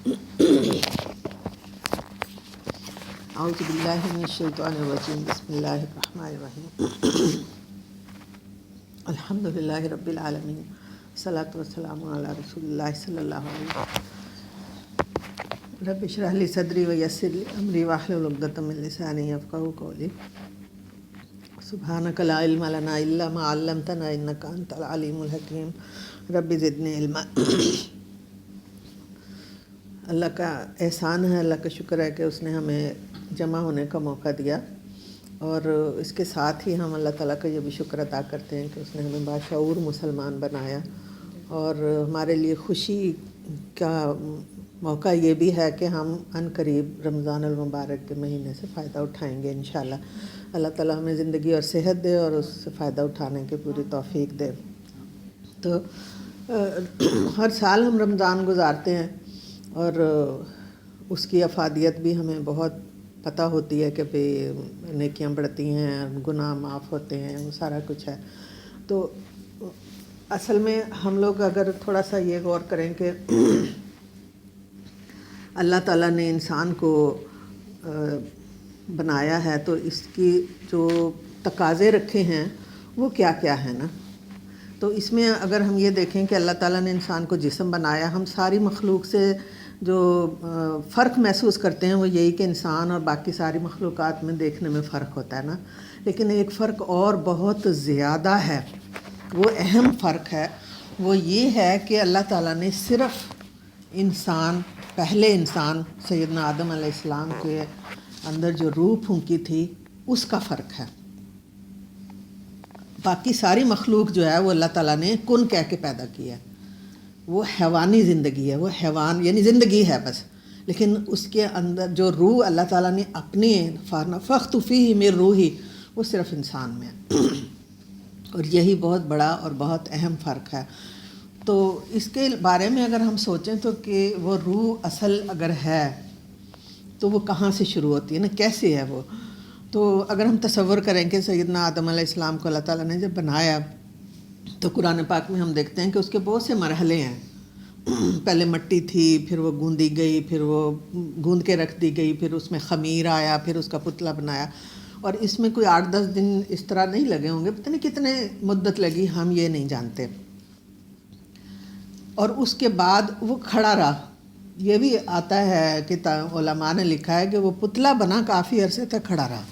اعوذ باللہ من الشیطان الرجیم، بسم اللہ الرحمن الرحیم۔ الحمد للہ رب العالمین، الصلاۃ والسلام علی رسول اللہ صلی اللہ علیہ وسلم۔ رب اشرح لی صدری ویسر لی امری واحلل عقدۃ من لسانی یفقہوا قولی۔ سبحانک لا علم لنا الا ما علمتنا انک انت العلیم الحکیم، رب زدنی علما۔ اللہ کا احسان ہے، اللہ کا شکر ہے کہ اس نے ہمیں جمع ہونے کا موقع دیا، اور اس کے ساتھ ہی ہم اللہ تعالیٰ کا یہ بھی شکر ادا کرتے ہیں کہ اس نے ہمیں باشعور مسلمان بنایا، اور ہمارے لیے خوشی کا موقع یہ بھی ہے کہ ہم عن قریب رمضان المبارک کے مہینے سے فائدہ اٹھائیں گے انشاءاللہ۔ اللہ تعالیٰ ہمیں زندگی اور صحت دے اور اس سے فائدہ اٹھانے کی پوری توفیق دے۔ تو ہر سال ہم رمضان گزارتے ہیں، اور اس کی افادیت بھی ہمیں بہت پتہ ہوتی ہے کہ بھئی نیکیاں بڑھتی ہیں، گناہ معاف ہوتے ہیں، وہ سارا کچھ ہے۔ تو اصل میں ہم لوگ اگر تھوڑا سا یہ غور کریں کہ اللہ تعالیٰ نے انسان کو بنایا ہے تو اس کی جو تقاضے رکھے ہیں وہ کیا کیا ہے نا، تو اس میں اگر ہم یہ دیکھیں کہ اللہ تعالیٰ نے انسان کو جسم بنایا، ہم ساری مخلوق سے جو فرق محسوس کرتے ہیں وہ یہی کہ انسان اور باقی ساری مخلوقات میں دیکھنے میں فرق ہوتا ہے نا، لیکن ایک فرق اور بہت زیادہ ہے، وہ اہم فرق ہے، وہ یہ ہے کہ اللہ تعالیٰ نے صرف انسان، پہلے انسان سیدنا آدم علیہ السلام کے اندر جو روح پھونکی تھی اس کا فرق ہے۔ باقی ساری مخلوق جو ہے وہ اللہ تعالیٰ نے کن کہہ کے پیدا کی ہے، وہ حیوانی زندگی ہے، وہ حیوان یعنی زندگی ہے بس، لیکن اس کے اندر جو روح اللہ تعالیٰ نے اپنی فَنَفَخْتُ فِيهِ مِن رُوحِي وہ صرف انسان میں ہے، اور یہی بہت بڑا اور بہت اہم فرق ہے۔ تو اس کے بارے میں اگر ہم سوچیں تو کہ وہ روح اصل اگر ہے تو وہ کہاں سے شروع ہوتی ہے نا، کیسے ہے وہ؟ تو اگر ہم تصور کریں کہ سیدنا آدم علیہ السلام کو اللہ تعالیٰ نے جب بنایا تو قرآن پاک میں ہم دیکھتے ہیں کہ اس کے بہت سے مرحلے ہیں۔ پہلے مٹی تھی، پھر وہ گوندی گئی، پھر وہ گوند کے رکھ دی گئی، پھر اس میں خمیر آیا، پھر اس کا پتلا بنایا، اور اس میں کوئی 8-10 دن اس طرح نہیں لگے ہوں گے، پتہ نہیں کتنے مدت لگی، ہم یہ نہیں جانتے۔ اور اس کے بعد وہ کھڑا رہا، یہ بھی آتا ہے کہ علماء نے لکھا ہے کہ وہ پتلا بنا کافی عرصے تک کھڑا رہا۔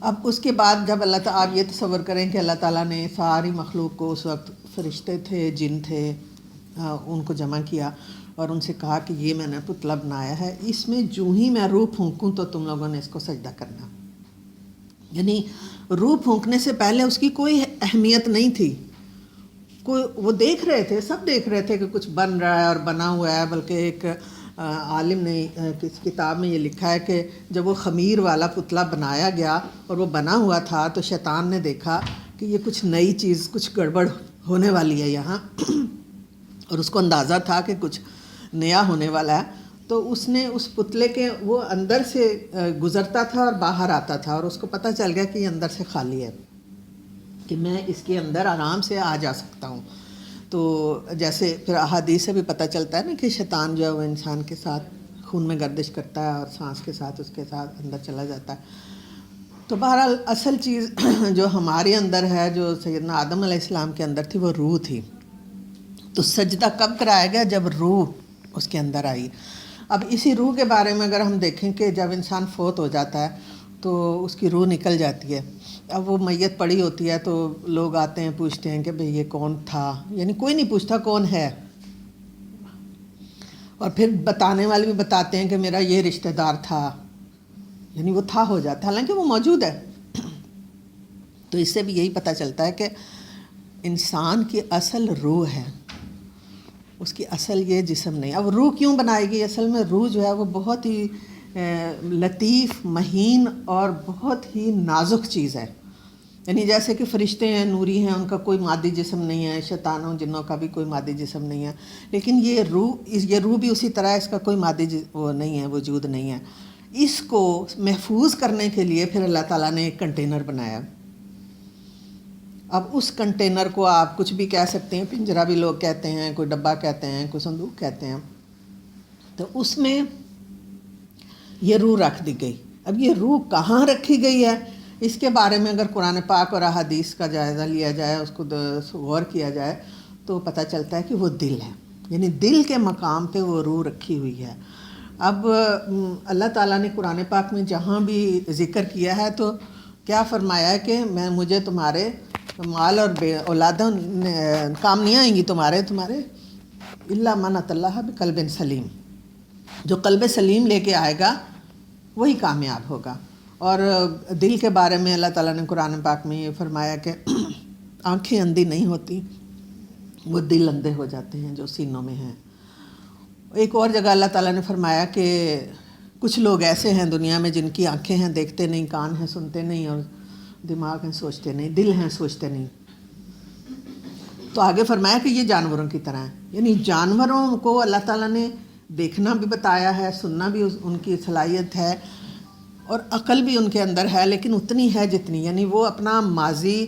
اب اس کے بعد جب اللہ تعالیٰ، آپ یہ تصور کریں کہ اللہ تعالیٰ نے ساری مخلوق کو، اس وقت فرشتے تھے، جن تھے، ان کو جمع کیا اور ان سے کہا کہ یہ میں نے پتلا بنایا ہے، اس میں جو ہی میں روح پھونکوں تو تم لوگوں نے اس کو سجدہ کرنا۔ یعنی روح پھونکنے سے پہلے اس کی کوئی اہمیت نہیں تھی، کوئی، وہ دیکھ رہے تھے، سب دیکھ رہے تھے کہ کچھ بن رہا ہے اور بنا ہوا ہے، بلکہ ایک عالم نے کس کتاب میں یہ لکھا ہے کہ جب وہ خمیر والا پتلا بنایا گیا اور وہ بنا ہوا تھا تو شیطان نے دیکھا کہ یہ کچھ نئی چیز، کچھ گڑبڑ ہونے والی ہے یہاں، اور اس کو اندازہ تھا کہ کچھ نیا ہونے والا ہے، تو اس نے اس پتلے کے، وہ اندر سے گزرتا تھا اور باہر آتا تھا، اور اس کو پتہ چل گیا کہ یہ اندر سے خالی ہے، کہ میں اس کے اندر آرام سے آ جا سکتا ہوں۔ تو جیسے پھر احادیث سے بھی پتہ چلتا ہے نا کہ شیطان جو ہے وہ انسان کے ساتھ خون میں گردش کرتا ہے اور سانس کے ساتھ اس کے ساتھ اندر چلا جاتا ہے۔ تو بہرحال اصل چیز جو ہمارے اندر ہے، جو سیدنا آدم علیہ السلام کے اندر تھی، وہ روح تھی۔ تو سجدہ کب کرایا گیا؟ جب روح اس کے اندر آئی۔ اب اسی روح کے بارے میں اگر ہم دیکھیں کہ جب انسان فوت ہو جاتا ہے تو اس کی روح نکل جاتی ہے، اب وہ میت پڑی ہوتی ہے تو لوگ آتے ہیں، پوچھتے ہیں کہ بھئی یہ کون تھا، یعنی کوئی نہیں پوچھتا کون ہے، اور پھر بتانے والے بھی بتاتے ہیں کہ میرا یہ رشتہ دار تھا، یعنی وہ تھا ہو جاتا ہے، حالانکہ وہ موجود ہے۔ تو اس سے بھی یہی پتہ چلتا ہے کہ انسان کی اصل روح ہے، اس کی اصل یہ جسم نہیں۔ اب روح کیوں بنائے گی؟ اصل میں روح جو ہے وہ بہت ہی لطیف، مہین اور بہت ہی نازک چیز ہے، یعنی جیسے کہ فرشتے ہیں، نوری ہیں، ان کا کوئی مادی جسم نہیں ہے، شیطانوں جنوں کا بھی کوئی مادی جسم نہیں ہے، لیکن یہ روح بھی اسی طرح ہے، اس کا کوئی مادی وہ نہیں ہے، وجود نہیں ہے۔ اس کو محفوظ کرنے کے لیے پھر اللہ تعالیٰ نے ایک کنٹینر بنایا۔ اب اس کنٹینر کو آپ کچھ بھی کہہ سکتے ہیں، پنجرہ بھی لوگ کہتے ہیں، کوئی ڈبہ کہتے ہیں، کوئی صندوق کہتے ہیں، تو اس میں یہ روح رکھ دی گئی. اب یہ روح کہاں رکھی گئی ہے اس کے بارے میں اگر قرآن پاک اور احادیث کا جائزہ لیا جائے، اس کو غور کیا جائے تو پتہ چلتا ہے کہ وہ دل ہے، یعنی دل کے مقام پہ وہ روح رکھی ہوئی ہے. اب اللہ تعالیٰ نے قرآن پاک میں جہاں بھی ذکر کیا ہے تو کیا فرمایا ہے کہ مجھے تمہارے مال اور اولادوں کام نہیں آئیں گی تمہارے الا من اتى اللہ بقلب سلیم. جو قلب سلیم لے کے آئے گا وہی کامیاب ہوگا. اور دل کے بارے میں اللہ تعالیٰ نے قرآن پاک میں یہ فرمایا کہ آنکھیں اندھی نہیں ہوتی، وہ دل اندھے ہو جاتے ہیں جو سینوں میں ہیں. ایک اور جگہ اللہ تعالیٰ نے فرمایا کہ کچھ لوگ ایسے ہیں دنیا میں جن کی آنکھیں ہیں دیکھتے نہیں، کان ہیں سنتے نہیں، اور دماغ ہیں سوچتے نہیں، دل ہیں سوچتے نہیں. تو آگے فرمایا کہ یہ جانوروں کی طرح ہیں، یعنی جانوروں کو اللہ تعالیٰ نے دیکھنا بھی بتایا ہے، سننا بھی ان کی صلاحیت ہے، اور عقل بھی ان کے اندر ہے، لیکن اتنی ہے جتنی، یعنی وہ اپنا ماضی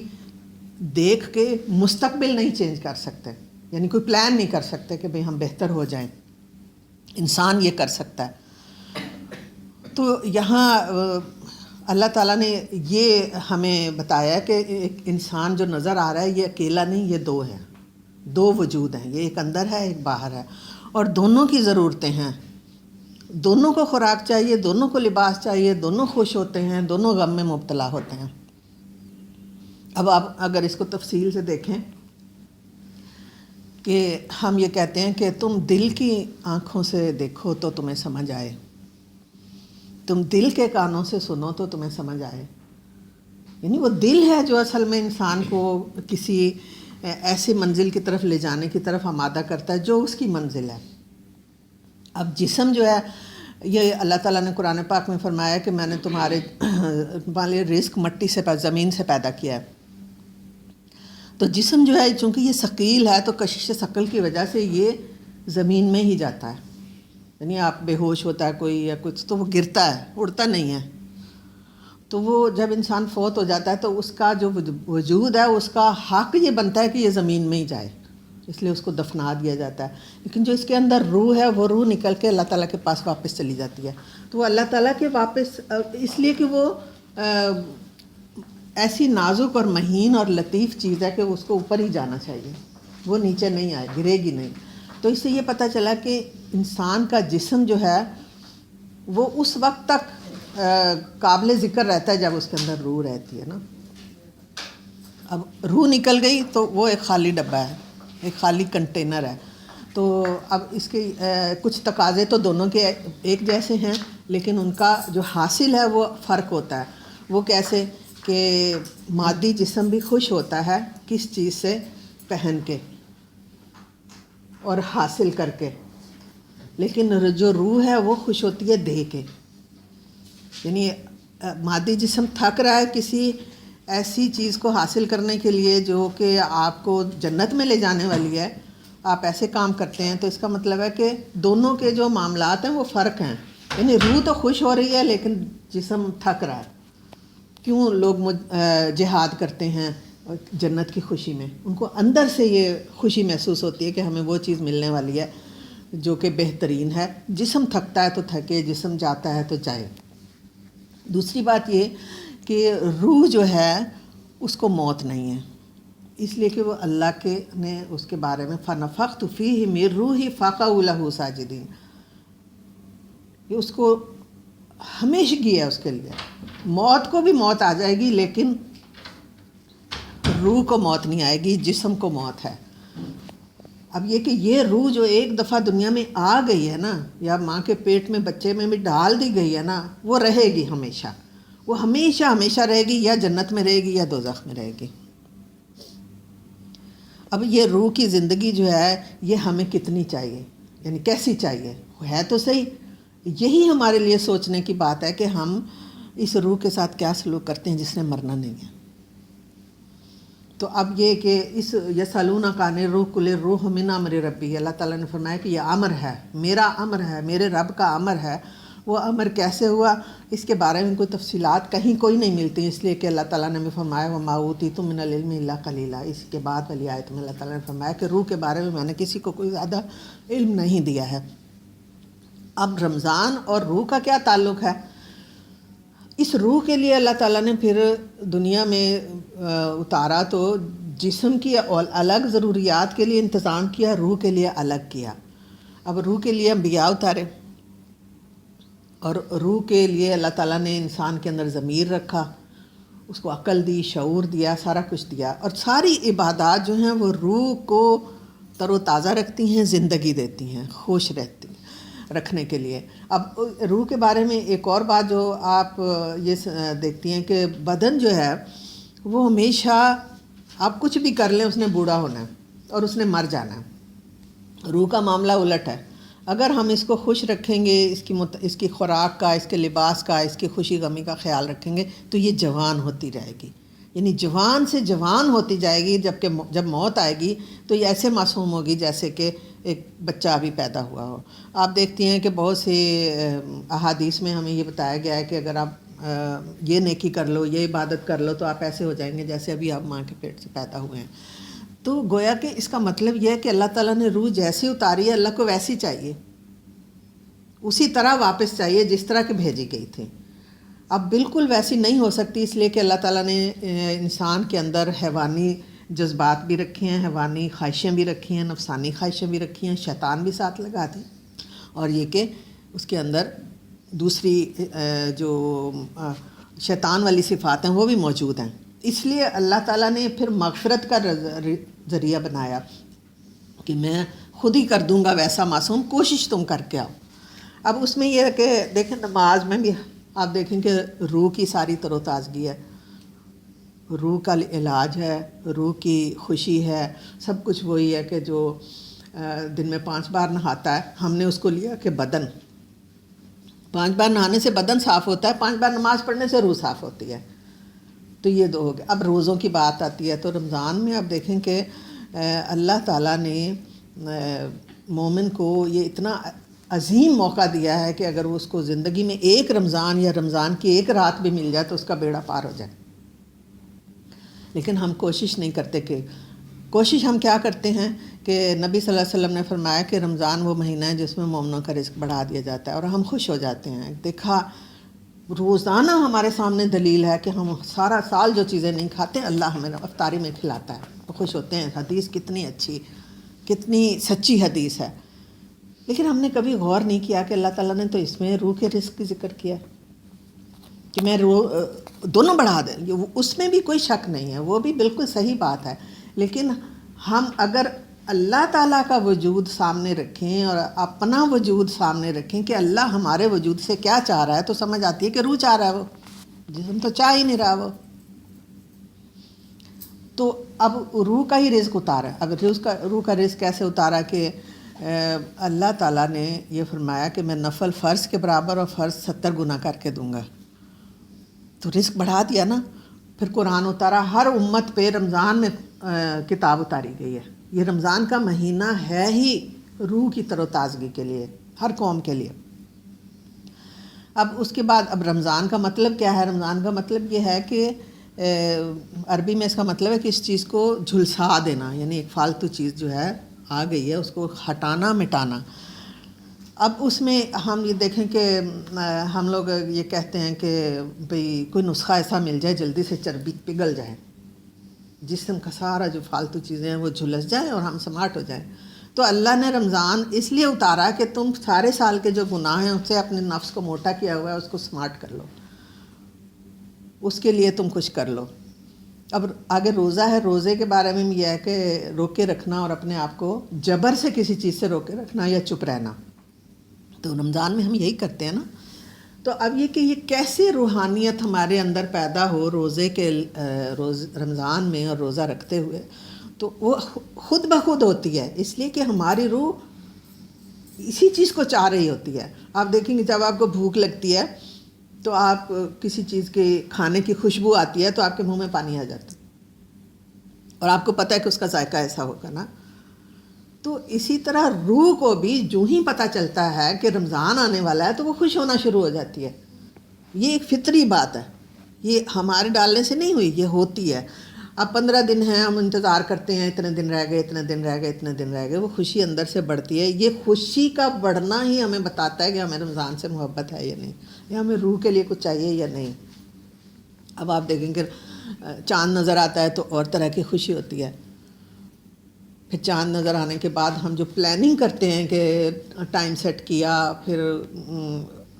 دیکھ کے مستقبل نہیں چینج کر سکتے، یعنی کوئی پلان نہیں کر سکتے کہ بھئی ہم بہتر ہو جائیں. انسان یہ کر سکتا ہے. تو یہاں اللہ تعالیٰ نے یہ ہمیں بتایا کہ ایک انسان جو نظر آ رہا ہے یہ اکیلا نہیں، یہ دو ہے، دو وجود ہیں، یہ ایک اندر ہے ایک باہر ہے، اور دونوں کی ضرورتیں ہیں. دونوں کو خوراک چاہیے، دونوں کو لباس چاہیے، دونوں خوش ہوتے ہیں، دونوں غم میں مبتلا ہوتے ہیں. اب آپ اگر اس کو تفصیل سے دیکھیں کہ ہم یہ کہتے ہیں کہ تم دل کی آنکھوں سے دیکھو تو تمہیں سمجھ آئے، تم دل کے کانوں سے سنو تو تمہیں سمجھ آئے. یعنی وہ دل ہے جو اصل میں انسان کو کسی ایسی منزل کی طرف لے جانے کی طرف آمادہ کرتا ہے جو اس کی منزل ہے. اب جسم جو ہے یہ اللہ تعالیٰ نے قرآن پاک میں فرمایا کہ میں نے تمہارے رزق مٹی سے زمین سے پیدا کیا ہے. تو جسم جو ہے چونکہ یہ ثقیل ہے تو کشش ثقل کی وجہ سے یہ زمین میں ہی جاتا ہے، یعنی آپ بے ہوش ہوتا ہے کوئی یا کچھ تو وہ گرتا ہے، اڑتا نہیں ہے. تو وہ جب انسان فوت ہو جاتا ہے تو اس کا جو وجود ہے اس کا حق یہ بنتا ہے کہ یہ زمین میں ہی جائے، اس لیے اس کو دفنا دیا جاتا ہے. لیکن جو اس کے اندر روح ہے وہ روح نکل کے اللہ تعالیٰ کے پاس واپس چلی جاتی ہے. تو وہ اللہ تعالیٰ کے واپس اس لیے کہ وہ ایسی نازک اور مہین اور لطیف چیز ہے کہ اس کو اوپر ہی جانا چاہیے، وہ نیچے نہیں آئے، گرے گی نہیں. تو اس سے یہ پتہ چلا کہ انسان کا جسم جو ہے وہ اس وقت تک قابل ذکر رہتا ہے جب اس کے اندر روح رہتی ہے نا. اب روح نکل گئی تو وہ ایک خالی ڈبہ ہے، ایک خالی کنٹینر ہے. تو اب اس کے کچھ تقاضے تو دونوں کے ایک جیسے ہیں، لیکن ان کا جو حاصل ہے وہ فرق ہوتا ہے. وہ کیسے کہ مادی جسم بھی خوش ہوتا ہے کس چیز سے؟ پہن کے اور حاصل کر کے، لیکن جو روح ہے وہ خوش ہوتی ہے دے کے. یعنی مادی جسم تھک رہا ہے کسی ایسی چیز کو حاصل کرنے کے لیے جو کہ آپ کو جنت میں لے جانے والی ہے، آپ ایسے کام کرتے ہیں، تو اس کا مطلب ہے کہ دونوں کے جو معاملات ہیں وہ فرق ہیں. یعنی روح تو خوش ہو رہی ہے لیکن جسم تھک رہا ہے. کیوں لوگ جہاد کرتے ہیں جنت کی خوشی میں؟ ان کو اندر سے یہ خوشی محسوس ہوتی ہے کہ ہمیں وہ چیز ملنے والی ہے جو کہ بہترین ہے. جسم تھکتا ہے تو تھکے، جسم جاتا ہے تو جائے. دوسری بات یہ کہ روح جو ہے اس کو موت نہیں ہے، اس لیے کہ وہ اللہ کے نے اس کے بارے میں فَنَفَخْتُ فِيهِ مِن رُوحِي فَقَعُوا لَهُ ساجدین، یہ اس کو ہمیشگی ہے. اس کے لیے موت کو بھی موت آ جائے گی لیکن روح کو موت نہیں آئے گی، جسم کو موت ہے. اب یہ کہ یہ روح جو ایک دفعہ دنیا میں آ گئی ہے نا، یا ماں کے پیٹ میں بچے میں بھی ڈال دی گئی ہے نا، وہ رہے گی ہمیشہ، وہ ہمیشہ ہمیشہ رہے گی، یا جنت میں رہے گی یا دوزخ میں رہے گی. اب یہ روح کی زندگی جو ہے یہ ہمیں کتنی چاہیے، یعنی کیسی چاہیے؟ ہے تو صحیح. یہی ہمارے لیے سوچنے کی بات ہے کہ ہم اس روح کے ساتھ کیا سلوک کرتے ہیں جس نے مرنا نہیں ہے. تو اب یہ کہ اس یسالونک عن الروح قل الروح من امر ربی، اللہ تعالیٰ نے فرمایا کہ یہ امر ہے، میرا امر ہے، میرے رب کا امر ہے. وہ امر کیسے ہوا اس کے بارے میں کوئی تفصیلات کہیں کوئی نہیں ملتی، اس لیے کہ اللہ تعالیٰ نے بھی فرمایا وما اوتیتم من العلم الا قلیلا. اس کے بعد والی آیت میں اللہ تعالیٰ نے فرمایا کہ روح کے بارے میں نے کسی کو کوئی زیادہ علم نہیں دیا ہے. اب رمضان اور روح کا کیا تعلق ہے؟ اس روح کے لیے اللہ تعالیٰ نے پھر دنیا میں اتارا تو جسم کی الگ ضروریات کے لیے انتظام کیا، روح کے لیے الگ کیا۔ اب روح کے لیے انبیاء اتارے، اور روح کے لیے اللہ تعالیٰ نے انسان کے اندر ضمیر رکھا، اس کو عقل دی، شعور دیا، سارا کچھ دیا، اور ساری عبادات جو ہیں وہ روح کو تر و تازہ رکھتی ہیں، زندگی دیتی ہیں، خوش رہتی ہیں رکھنے کے لیے۔ اب روح کے بارے میں ایک اور بات جو آپ یہ دیکھتی ہیں کہ بدن جو ہے وہ ہمیشہ آپ کچھ بھی کر لیں اس نے بوڑھا ہونا ہے اور اس نے مر جانا ہے۔ روح کا معاملہ الٹ ہے، اگر ہم اس کو خوش رکھیں گے، اس کی خوراک کا، اس کے لباس کا، اس کی خوشی غمی کا خیال رکھیں گے تو یہ جوان ہوتی رہے گی، یعنی جوان سے جوان ہوتی جائے گی، جب موت آئے گی تو یہ ایسے معصوم ہوگی جیسے کہ ایک بچہ ابھی پیدا ہوا ہو۔ آپ دیکھتی ہیں کہ بہت سے احادیث میں ہمیں یہ بتایا گیا ہے کہ اگر آپ یہ نیکی کر لو، یہ عبادت کر لو تو آپ ایسے ہو جائیں گے جیسے ابھی آپ ماں کے پیٹ سے پیدا ہوئے ہیں۔ تو گویا کہ اس کا مطلب یہ ہے کہ اللہ تعالیٰ نے روح جیسی اتاری ہے، اللہ کو ویسی چاہیے، اسی طرح واپس چاہیے جس طرح کہ بھیجی گئی تھی۔ اب بالکل ویسی نہیں ہو سکتی، اس لیے کہ اللہ تعالیٰ نے انسان کے اندر حیوانی جذبات بھی رکھے ہیں، حیوانی خواہشیں بھی رکھی ہیں، نفسانی خواہشیں بھی رکھی ہیں، شیطان بھی ساتھ لگا دی، اور یہ کہ اس کے اندر دوسری جو شیطان والی صفات ہیں وہ بھی موجود ہیں۔ اس لیے اللہ تعالیٰ نے پھر مغفرت کا ذریعہ بنایا کہ میں خود ہی کر دوں گا ویسا معصوم، کوشش تم کر کے آؤ۔ اب اس میں یہ ہے کہ دیکھیں نماز میں بھی آپ دیکھیں کہ روح کی ساری تر و تازگی ہے، روح کا علاج ہے، روح کی خوشی ہے، سب کچھ وہی ہے کہ جو دن میں 5 بار نہاتا ہے، ہم نے اس کو لیا کہ بدن 5 بار نہانے سے بدن صاف ہوتا ہے، 5 بار نماز پڑھنے سے روح صاف ہوتی ہے، تو یہ 2 ہو گئے۔ اب روزوں کی بات آتی ہے تو رمضان میں آپ دیکھیں کہ اللہ تعالیٰ نے مومن کو یہ اتنا عظیم موقع دیا ہے کہ اگر وہ اس کو زندگی میں ایک رمضان یا رمضان کی ایک رات بھی مل جائے تو اس کا بیڑا پار ہو جائے، لیکن ہم کوشش نہیں کرتے۔ کہ کوشش ہم کیا کرتے ہیں کہ نبی صلی اللہ علیہ وسلم نے فرمایا کہ رمضان وہ مہینہ ہے جس میں مومنوں کا رزق بڑھا دیا جاتا ہے، اور ہم خوش ہو جاتے ہیں۔ دیکھا روزانہ ہمارے سامنے دلیل ہے کہ ہم سارا سال جو چیزیں نہیں کھاتے اللہ ہمیں افطاری میں کھلاتا ہے، تو خوش ہوتے ہیں۔ حدیث کتنی اچھی، کتنی سچی حدیث ہے، لیکن ہم نے کبھی غور نہیں کیا کہ اللہ تعالیٰ نے تو اس میں روح کے رزق کی ذکر کیا کہ میں دونوں بڑھا دیں، اس میں بھی کوئی شک نہیں ہے، وہ بھی بالکل صحیح بات ہے۔ لیکن ہم اگر اللہ تعالیٰ کا وجود سامنے رکھیں اور اپنا وجود سامنے رکھیں کہ اللہ ہمارے وجود سے کیا چاہ رہا ہے، تو سمجھ آتی ہے کہ روح چاہ رہا ہے، وہ جسم تو چاہ ہی نہیں رہا وہ۔ تو اب روح کا ہی رزق اتارا۔ اب روح کا رزق کیسے اتارا کہ اللہ تعالیٰ نے یہ فرمایا کہ میں نفل فرض کے برابر اور فرض 70 گنا کر کے دوں گا، تو رزق بڑھا دیا نا۔ پھر قرآن اتارا، ہر امت پہ رمضان میں کتاب اتاری گئی ہے۔ یہ رمضان کا مہینہ ہے ہی روح کی تر و تازگی کے لیے، ہر قوم کے لیے۔ اب اس کے بعد اب رمضان کا مطلب کیا ہے؟ رمضان کا مطلب یہ ہے کہ عربی میں اس کا مطلب ہے کہ اس چیز کو جھلسا دینا، یعنی ایک فالتو چیز جو ہے آ گئی ہے اس کو ہٹانا، مٹانا۔ اب اس میں ہم یہ دیکھیں کہ ہم لوگ یہ کہتے ہیں کہ بھئی کوئی نسخہ ایسا مل جائے جلدی سے چربی پگھل جائے، جسم کا سارا جو فالتو چیزیں ہیں وہ جھلس جائیں اور ہم سماٹ ہو جائیں۔ تو اللہ نے رمضان اس لیے اتارا کہ تم سارے سال کے جو گناہ ہیں اس سے اپنے نفس کو موٹا کیا ہوا ہے اس کو سماٹ کر لو، اس کے لیے تم کچھ کر لو۔ اب آگے روزہ ہے، روزے کے بارے میں یہ ہے کہ روکے رکھنا اور اپنے آپ کو جبر سے کسی چیز سے روکے رکھنا یا چپ رہنا، تو رمضان میں ہم یہی کرتے ہیں نا۔ تو اب یہ کہ یہ کیسے روحانیت ہمارے اندر پیدا ہو روزے کے رمضان میں اور روزہ رکھتے ہوئے، تو وہ خود بخود ہوتی ہے، اس لیے کہ ہماری روح اسی چیز کو چاہ رہی ہوتی ہے۔ آپ دیکھیں گے جب آپ کو بھوک لگتی ہے تو آپ کسی چیز کے کھانے کی خوشبو آتی ہے تو آپ کے منہ میں پانی آ جاتا ہے، اور آپ کو پتہ ہے کہ اس کا ذائقہ ایسا ہوگا نا۔ تو اسی طرح روح کو بھی جو ہی پتہ چلتا ہے کہ رمضان آنے والا ہے تو وہ خوش ہونا شروع ہو جاتی ہے۔ یہ ایک فطری بات ہے، یہ ہمارے ڈالنے سے نہیں ہوئی، یہ ہوتی ہے۔ اب 15 دن ہیں، ہم انتظار کرتے ہیں، اتنے دن رہ گئے، اتنے دن رہ گئے، اتنے دن رہ گئے، وہ خوشی اندر سے بڑھتی ہے. یہ خوشی کا بڑھنا ہی ہمیں بتاتا ہے کہ ہمیں رمضان سے محبت ہے یا نہیں، یا ہمیں روح کے لیے کچھ چاہیے یا نہیں. اب آپ دیکھیں کہ چاند نظر آتا ہے تو اور طرح کی خوشی ہوتی ہے. پھر چاند نظر آنے کے بعد ہم جو پلاننگ کرتے ہیں کہ ٹائم سیٹ کیا، پھر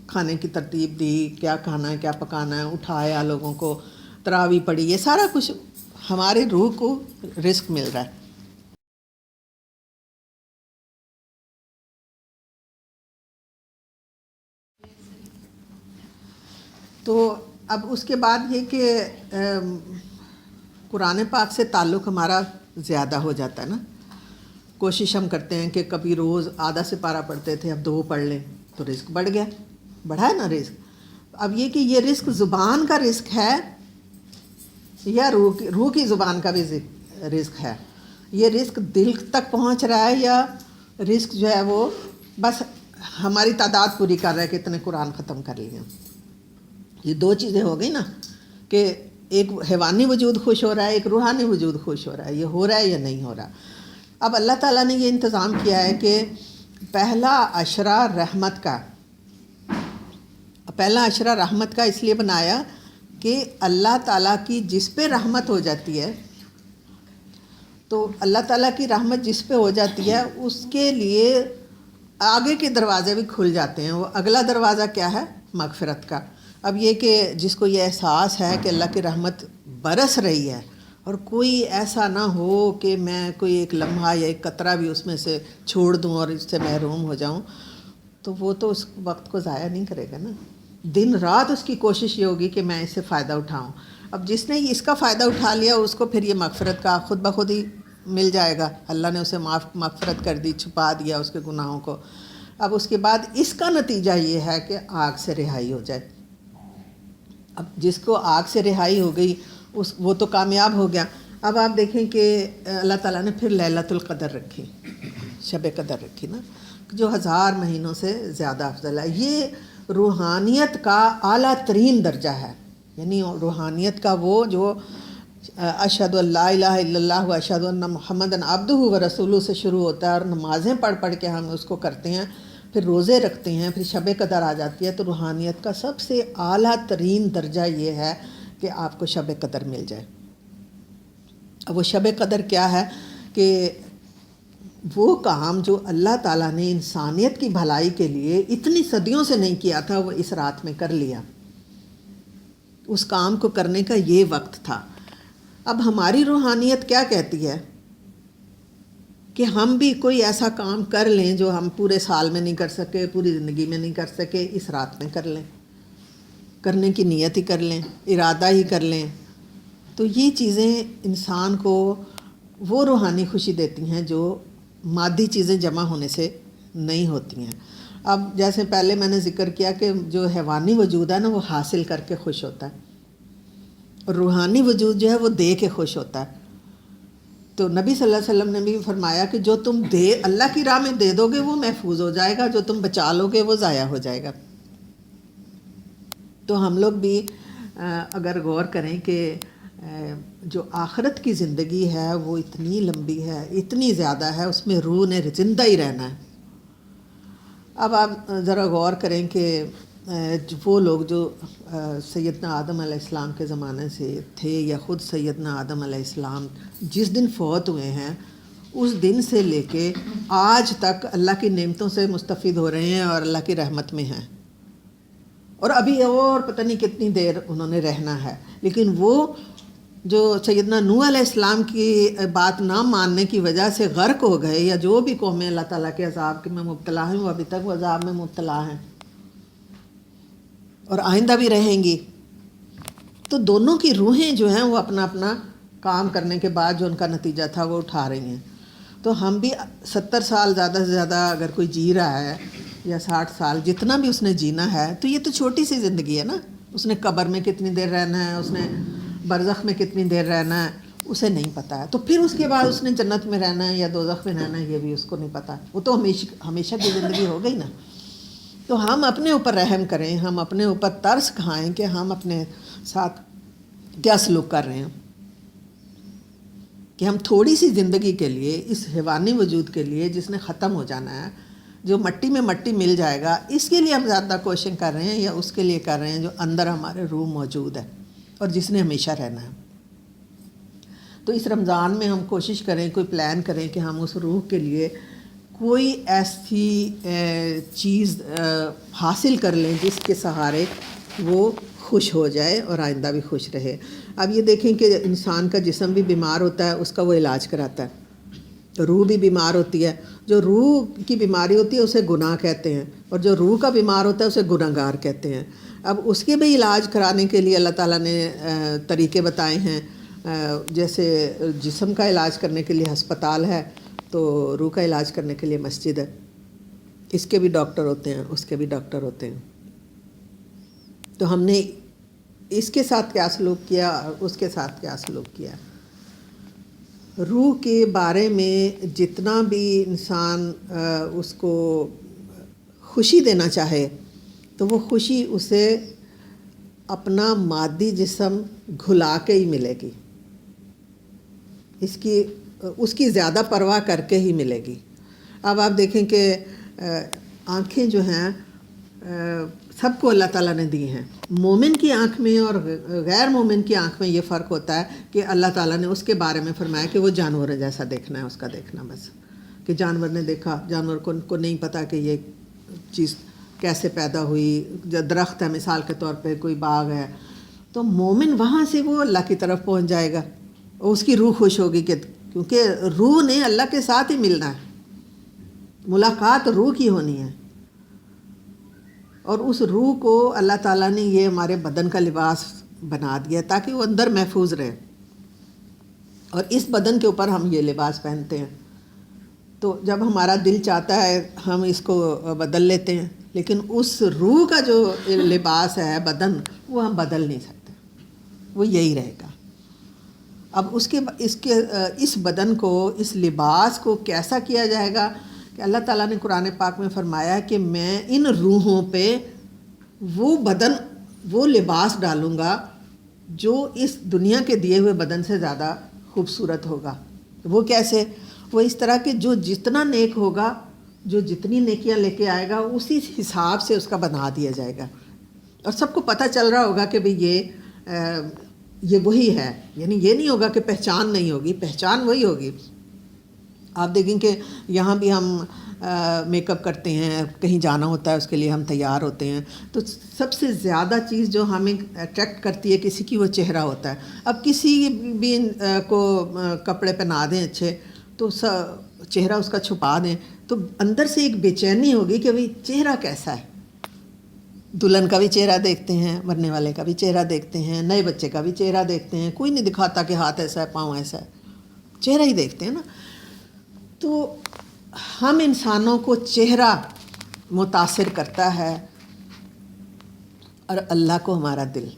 کھانے کی ترتیب دی، کیا کھانا ہے، کیا پکانا ہے، اٹھایا لوگوں کو، تراویح پڑھی، یہ سارا کچھ ہماری روح کو رزق مل رہا ہے. تو اب اس کے بعد یہ کہ قرآن پاک سے تعلق ہمارا زیادہ ہو جاتا ہے نا. کوشش ہم کرتے ہیں کہ کبھی روز آدھا سپارہ پڑھتے تھے، اب 2 پڑھ لیں تو رزق بڑھ گیا، بڑھا ہے نا رزق. اب یہ کہ یہ رزق زبان کا رزق ہے یا روح کی زبان کا بھی رزق ہے، یہ رزق دل تک پہنچ رہا ہے، یا رزق جو ہے وہ بس ہماری تعداد پوری کر رہا ہے کہ اتنے قرآن ختم کر لیا. یہ 2 چیزیں ہو گئی نا، کہ ایک حیوانی وجود خوش ہو رہا ہے، ایک روحانی وجود خوش ہو رہا ہے. یہ ہو رہا ہے یا نہیں ہو رہا؟ اب اللہ تعالیٰ نے یہ انتظام کیا ہے کہ پہلا عشرہ رحمت کا اس لیے بنایا کہ اللہ تعالیٰ کی جس پہ رحمت ہو جاتی ہے، تو اللہ تعالیٰ کی رحمت جس پہ ہو جاتی ہے اس کے لیے آگے کے دروازے بھی کھل جاتے ہیں. وہ اگلا دروازہ کیا ہے؟ مغفرت کا. اب یہ کہ جس کو یہ احساس ہے کہ اللہ کی رحمت برس رہی ہے اور کوئی ایسا نہ ہو کہ میں کوئی ایک لمحہ یا ایک قطرہ بھی اس میں سے چھوڑ دوں اور اس سے محروم ہو جاؤں، تو وہ تو اس وقت کو ضائع نہیں کرے گا نا. دن رات اس کی کوشش یہ ہوگی کہ میں اس سے فائدہ اٹھاؤں. اب جس نے اس کا فائدہ اٹھا لیا اس کو پھر یہ مغفرت کا خود بخود ہی مل جائے گا. اللہ نے اسے مغفرت کر دی، چھپا دیا اس کے گناہوں کو. اب اس کے بعد اس کا نتیجہ یہ ہے کہ آگ سے رہائی ہو جائے. اب جس کو آگ سے رہائی ہو گئی وہ تو کامیاب ہو گیا. اب آپ دیکھیں کہ اللہ تعالیٰ نے پھر لیلۃ القدر رکھی، شب قدر رکھی نا، جو 1000 مہینوں سے زیادہ افضل ہے. یہ روحانیت کا اعلیٰ ترین درجہ ہے. یعنی روحانیت کا وہ جو اشہد ان لا الہ الا اللہ و اشہد ان محمد عبدہ و رسولہ سے شروع ہوتا ہے، اور نمازیں پڑھ کے ہم اس کو کرتے ہیں، پھر روزے رکھتے ہیں، پھر شب قدر آ جاتی ہے. تو روحانیت کا سب سے اعلیٰ ترین درجہ یہ ہے کہ آپ کو شب قدر مل جائے. اب وہ شب قدر کیا ہے کہ وہ کام جو اللہ تعالیٰ نے انسانیت کی بھلائی کے لیے اتنی صدیوں سے نہیں کیا تھا، وہ اس رات میں کر لیا. اس کام کو کرنے کا یہ وقت تھا. اب ہماری روحانیت کیا کہتی ہے کہ ہم بھی کوئی ایسا کام کر لیں جو ہم پورے سال میں نہیں کر سکے، پوری زندگی میں نہیں کر سکے، اس رات میں کر لیں، کرنے کی نیت ہی کر لیں، ارادہ ہی کر لیں. تو یہ چیزیں انسان کو وہ روحانی خوشی دیتی ہیں جو مادی چیزیں جمع ہونے سے نہیں ہوتی ہیں. اب جیسے پہلے میں نے ذکر کیا کہ جو حیوانی وجود ہے نا وہ حاصل کر کے خوش ہوتا ہے، اور روحانی وجود جو ہے وہ دے کے خوش ہوتا ہے. تو نبی صلی اللہ علیہ وسلم نے بھی فرمایا کہ جو تم اللہ کی راہ میں دے دو گے وہ محفوظ ہو جائے گا، جو تم بچا لو گے وہ ضائع ہو جائے گا. تو ہم لوگ بھی اگر غور کریں کہ جو آخرت کی زندگی ہے وہ اتنی لمبی ہے، اتنی زیادہ ہے، اس میں روح نے زندہ ہی رہنا ہے. اب آپ ذرا غور کریں کہ وہ لوگ جو سیدنا آدم علیہ السلام کے زمانے سے تھے، یا خود سیدنا آدم علیہ السلام جس دن فوت ہوئے ہیں اس دن سے لے کے آج تک اللہ کی نعمتوں سے مستفید ہو رہے ہیں اور اللہ کی رحمت میں ہیں، اور ابھی اور پتہ نہیں کتنی دیر انہوں نے رہنا ہے. لیکن وہ جو سیدنا نوح علیہ السلام کی بات نہ ماننے کی وجہ سے غرق ہو گئے، یا جو بھی قومیں اللہ تعالیٰ کے عذاب میں مبتلا ہیں وہ ابھی تک وہ عذاب میں مبتلا ہیں اور آئندہ بھی رہیں گی. تو دونوں کی روحیں جو ہیں وہ اپنا اپنا کام کرنے کے بعد جو ان کا نتیجہ تھا وہ اٹھا رہی ہیں. تو ہم بھی 70 سال زیادہ سے زیادہ اگر کوئی جی رہا ہے، یا 60 سال، جتنا بھی اس نے جینا ہے، تو یہ تو چھوٹی سی زندگی ہے نا. اس نے قبر میں کتنی دیر رہنا ہے، اس نے برزخ میں کتنی دیر رہنا ہے، اسے نہیں پتہ ہے. تو پھر اس کے بعد اس نے جنت میں رہنا ہے یا دوزخ میں رہنا ہے، یہ بھی اس کو نہیں پتہ. وہ تو ہمیشہ کی زندگی ہو گئی نا. تو ہم اپنے اوپر رحم کریں، ہم اپنے اوپر ترس کھائیں کہ ہم اپنے ساتھ کیا سلوک کر رہے ہیں. کہ ہم تھوڑی سی زندگی کے لیے اس حیوانی وجود کے لیے جس نے ختم ہو جانا ہے، جو مٹی میں مٹی مل جائے گا، اس کے لیے ہم زیادہ کوشش کر رہے ہیں یا اس کے لیے کر رہے ہیں جو اندر ہمارے روح موجود ہے اور جس نے ہمیشہ رہنا ہے؟ تو اس رمضان میں ہم کوشش کریں، کوئی پلان کریں کہ ہم اس روح کے لیے کوئی ایسی چیز حاصل کر لیں جس کے سہارے وہ خوش ہو جائے اور آئندہ بھی خوش رہے۔ اب یہ دیکھیں کہ انسان کا جسم بھی بیمار ہوتا ہے، اس کا وہ علاج کراتا ہے، روح بھی بیمار ہوتی ہے، جو روح کی بیماری ہوتی ہے اسے گناہ کہتے ہیں، اور جو روح کا بیمار ہوتا ہے اسے گناہگار کہتے ہیں۔ اب اس کے بھی علاج کرانے کے لیے اللہ تعالیٰ نے طریقے بتائے ہیں، جیسے جسم کا علاج کرنے کے لیے ہسپتال ہے، تو روح کا علاج کرنے کے لیے مسجد ہے۔ اس کے بھی ڈاکٹر ہوتے ہیں، اس کے بھی ڈاکٹر ہوتے ہیں۔ تو ہم نے اس کے ساتھ کیا سلوک کیا اور اس کے ساتھ کیا سلوک کیا؟ روح کے بارے میں جتنا بھی انسان اس کو خوشی دینا چاہے تو وہ خوشی اسے اپنا مادی جسم گھلا کے ہی ملے گی، اس کی زیادہ پرواہ کر کے ہی ملے گی۔ اب آپ دیکھیں کہ آنکھیں جو ہیں سب کو اللہ تعالیٰ نے دی ہیں۔ مومن کی آنکھ میں اور غیر مومن کی آنکھ میں یہ فرق ہوتا ہے کہ اللہ تعالیٰ نے اس کے بارے میں فرمایا کہ وہ جانور جیسا دیکھنا ہے، اس کا دیکھنا بس، کہ جانور نے دیکھا، جانور کو نہیں پتہ کہ یہ چیز کیسے پیدا ہوئی۔ درخت ہے مثال کے طور پہ، کوئی باغ ہے، تو مومن وہاں سے وہ اللہ کی طرف پہنچ جائے گا، اس کی روح خوش ہوگی کہ کیونکہ روح نے اللہ کے ساتھ ہی ملنا ہے، ملاقات روح کی ہونی ہے، اور اس روح کو اللہ تعالیٰ نے یہ ہمارے بدن کا لباس بنا دیا تاکہ وہ اندر محفوظ رہے، اور اس بدن کے اوپر ہم یہ لباس پہنتے ہیں۔ تو جب ہمارا دل چاہتا ہے ہم اس کو بدل لیتے ہیں، لیکن اس روح کا جو لباس ہے بدن، وہ ہم بدل نہیں سکتے، وہ یہی رہے گا۔ اب اس بدن کو، اس لباس کو کیسا کیا جائے گا کہ اللہ تعالیٰ نے قرآن پاک میں فرمایا کہ میں ان روحوں پہ وہ بدن، وہ لباس ڈالوں گا جو اس دنیا کے دیے ہوئے بدن سے زیادہ خوبصورت ہوگا۔ وہ کیسے؟ وہ اس طرح کہ جو جتنا نیک ہوگا، جو جتنی نیکیاں لے کے آئے گا، اسی حساب سے اس کا بنا دیا جائے گا، اور سب کو پتہ چل رہا ہوگا کہ بھئی یہ وہی ہے، یعنی یہ نہیں ہوگا کہ پہچان نہیں ہوگی، پہچان وہی ہوگی۔ آپ دیکھیں کہ یہاں بھی ہم میک اپ کرتے ہیں، کہیں جانا ہوتا ہے اس کے لیے ہم تیار ہوتے ہیں، تو سب سے زیادہ چیز جو ہمیں اٹریکٹ کرتی ہے کسی کی، وہ چہرہ ہوتا ہے۔ اب کسی بھی کو کپڑے پہنا دیں اچھے، تو چہرہ اس کا چھپا دیں، تو اندر سے ایک بے چینی ہوگی کہ بھئی چہرہ کیسا ہے۔ دلہن کا بھی چہرہ دیکھتے ہیں، مرنے والے کا بھی چہرہ دیکھتے ہیں، نئے بچے کا بھی چہرہ دیکھتے ہیں، کوئی نہیں دکھاتا کہ ہاتھ ایسا ہے، پاؤں ایسا ہے، چہرہ ہی دیکھتے ہیں نا۔ تو ہم انسانوں کو چہرہ متاثر کرتا ہے، اور اللہ کو ہمارا دل،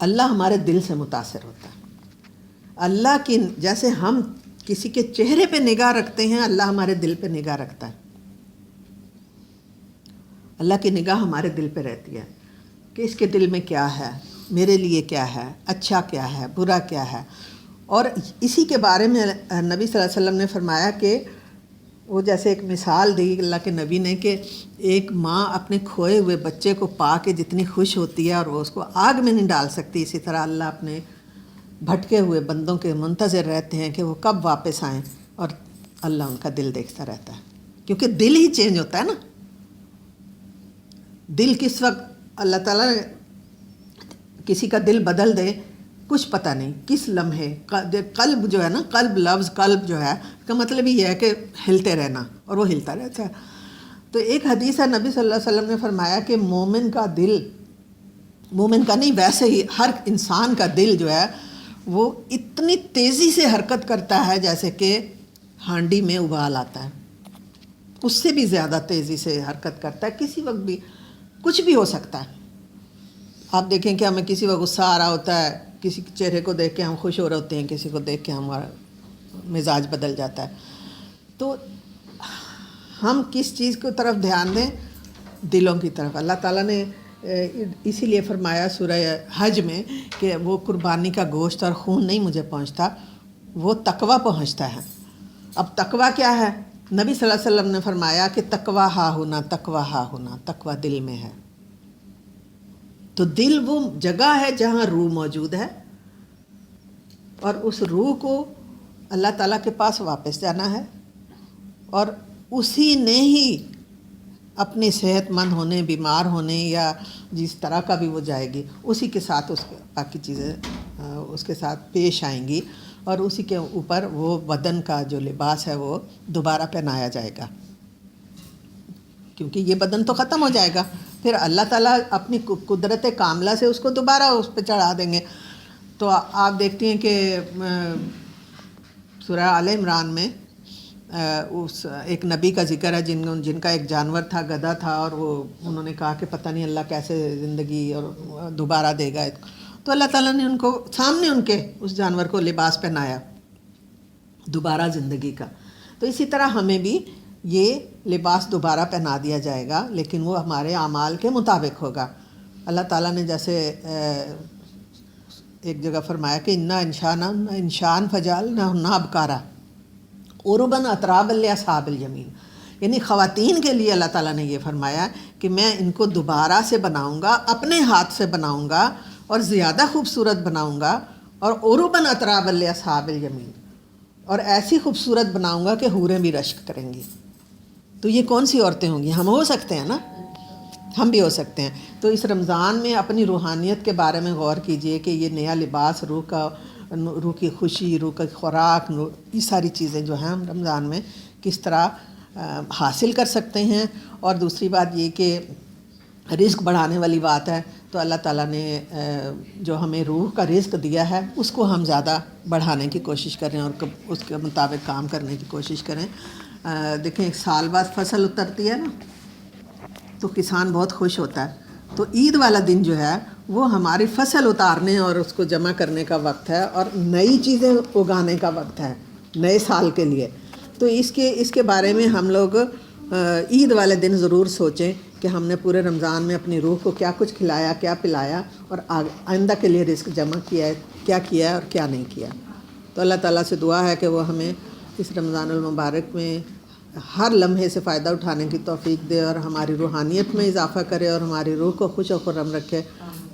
اللہ ہمارے دل سے متاثر ہوتا ہے۔ اللہ کی جیسے ہم کسی کے چہرے پہ نگاہ رکھتے ہیں، اللہ ہمارے دل پہ نگاہ رکھتا ہے۔ اللہ کی نگاہ ہمارے دل پہ رہتی ہے کہ اس کے دل میں کیا ہے، میرے لیے کیا ہے، اچھا کیا ہے، برا کیا ہے۔ اور اسی کے بارے میں نبی صلی اللہ علیہ وسلم نے فرمایا کہ وہ جیسے ایک مثال دی اللہ کے نبی نے کہ ایک ماں اپنے کھوئے ہوئے بچے کو پا کے جتنی خوش ہوتی ہے اور وہ اس کو آگ میں نہیں ڈال سکتی، اسی طرح اللہ اپنے بھٹکے ہوئے بندوں کے منتظر رہتے ہیں کہ وہ کب واپس آئیں، اور اللہ ان کا دل دیکھتا رہتا ہے، کیونکہ دل ہی چینج ہوتا ہے نا۔ دل کس وقت اللہ تعالیٰ کسی کا دل بدل دے، کچھ پتہ نہیں کس لمحے۔ قلب جو ہے نا، قلب لفظ قلب جو ہے، اس کا مطلب یہ ہے کہ ہلتے رہنا، اور وہ ہلتا رہتا ہے۔ تو ایک حدیث ہے، نبی صلی اللہ علیہ وسلم نے فرمایا کہ مومن کا دل، مومن کا نہیں ویسے ہی ہر انسان کا دل جو ہے وہ اتنی تیزی سے حرکت کرتا ہے جیسے کہ ہانڈی میں ابال آتا ہے، اس سے بھی زیادہ تیزی سے حرکت کرتا ہے، کسی وقت بھی کچھ بھی ہو سکتا ہے۔ آپ دیکھیں کہ ہمیں کسی وقت غصہ آ رہا ہوتا ہے، کسی چہرے کو دیکھ کے ہم خوش ہو رہے ہوتے ہیں، کسی کو دیکھ کے ہمارا مزاج بدل جاتا ہے۔ تو ہم کس چیز کی طرف دھیان دیں؟ دلوں کی طرف۔ اللہ تعالیٰ نے اسی لیے فرمایا سورہ حج میں کہ وہ قربانی کا گوشت اور خون نہیں مجھے پہنچتا، وہ تقوی پہنچتا ہے۔ اب تقوی کیا ہے؟ نبی صلی اللہ علیہ وسلم نے فرمایا کہ تقوی ہا ہونا، تقوی ہا ہونا، تقوی دل میں ہے۔ تو دل وہ جگہ ہے جہاں روح موجود ہے، اور اس روح کو اللہ تعالیٰ کے پاس واپس جانا ہے، اور اسی نے ہی اپنی صحت مند ہونے، بیمار ہونے یا جس طرح کا بھی وہ جائے گی، اسی کے ساتھ اس کے باقی چیزیں اس کے ساتھ پیش آئیں گی، اور اسی کے اوپر وہ بدن کا جو لباس ہے وہ دوبارہ پہنایا جائے گا، کیونکہ یہ بدن تو ختم ہو جائے گا، پھر اللہ تعالیٰ اپنی قدرت کاملہ سے اس کو دوبارہ اس پہ چڑھا دیں گے۔ تو آپ دیکھتی ہیں کہ سورہ آل عمران میں اس ایک نبی کا ذکر ہے جن کا ایک جانور تھا، گدھا تھا، اور وہ انہوں نے کہا کہ پتہ نہیں اللہ کیسے زندگی اور دوبارہ دے گا، تو اللہ تعالیٰ نے ان کو سامنے ان کے اس جانور کو لباس پہنایا دوبارہ زندگی کا۔ تو اسی طرح ہمیں بھی یہ لباس دوبارہ پہنا دیا جائے گا، لیکن وہ ہمارے اعمال کے مطابق ہوگا۔ اللہ تعالیٰ نے جیسے ایک جگہ فرمایا کہ انشان فجال نہ ابکارا عرباً اترابا لاصحاب الیمین، یعنی خواتین کے لیے اللہ تعالیٰ نے یہ فرمایا کہ میں ان کو دوبارہ سے بناؤں گا، اپنے ہاتھ سے بناؤں گا اور زیادہ خوبصورت بناؤں گا، اور عرباً اترابا لاصحاب الیمین، اور ایسی خوبصورت بناؤں گا کہ حوریں بھی رشک کریں گی۔ تو یہ کون سی عورتیں ہوں گی؟ ہم ہو سکتے ہیں نا، ہم بھی ہو سکتے ہیں۔ تو اس رمضان میں اپنی روحانیت کے بارے میں غور کیجئے کہ یہ نیا لباس، روح کی خوشی، روح کی خوراک، یہ ساری چیزیں جو ہیں ہم رمضان میں کس طرح حاصل کر سکتے ہیں۔ اور دوسری بات یہ کہ رزق بڑھانے والی بات ہے، تو اللہ تعالیٰ نے جو ہمیں روح کا رزق دیا ہے اس کو ہم زیادہ بڑھانے کی کوشش کریں اور اس کے مطابق کام کرنے کی کوشش کریں۔ دیکھیں ایک سال بعد فصل اترتی ہے نا، تو کسان بہت خوش ہوتا ہے، تو عید والا دن جو ہے وہ ہماری فصل اتارنے اور اس کو جمع کرنے کا وقت ہے، اور نئی چیزیں اگانے کا وقت ہے نئے سال کے لیے۔ تو اس کے بارے میں ہم لوگ عید والے دن ضرور سوچیں کہ ہم نے پورے رمضان میں اپنی روح کو کیا کچھ کھلایا، کیا پلایا، اور آئندہ کے لیے رزق جمع کیا ہے، کیا کیا ہے اور کیا نہیں کیا۔ تو اللہ تعالیٰ سے دعا ہے کہ وہ ہمیں اس رمضان المبارک میں ہر لمحے سے فائدہ اٹھانے کی توفیق دے، اور ہماری روحانیت میں اضافہ کرے، اور ہماری روح کو خوش و خرم رکھے،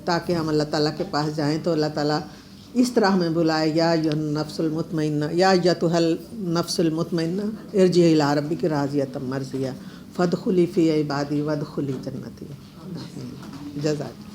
تاکہ ہم اللہ تعالیٰ کے پاس جائیں تو اللہ تعالیٰ اس طرح ہمیں بلائے، یا النفس المطمئنہ، یا ایتھا النفس المطمئنہ ارجعی الی ربک راضیۃ مرضیہ فادخلی فی عبادی وادخلی جنتی۔ جزاک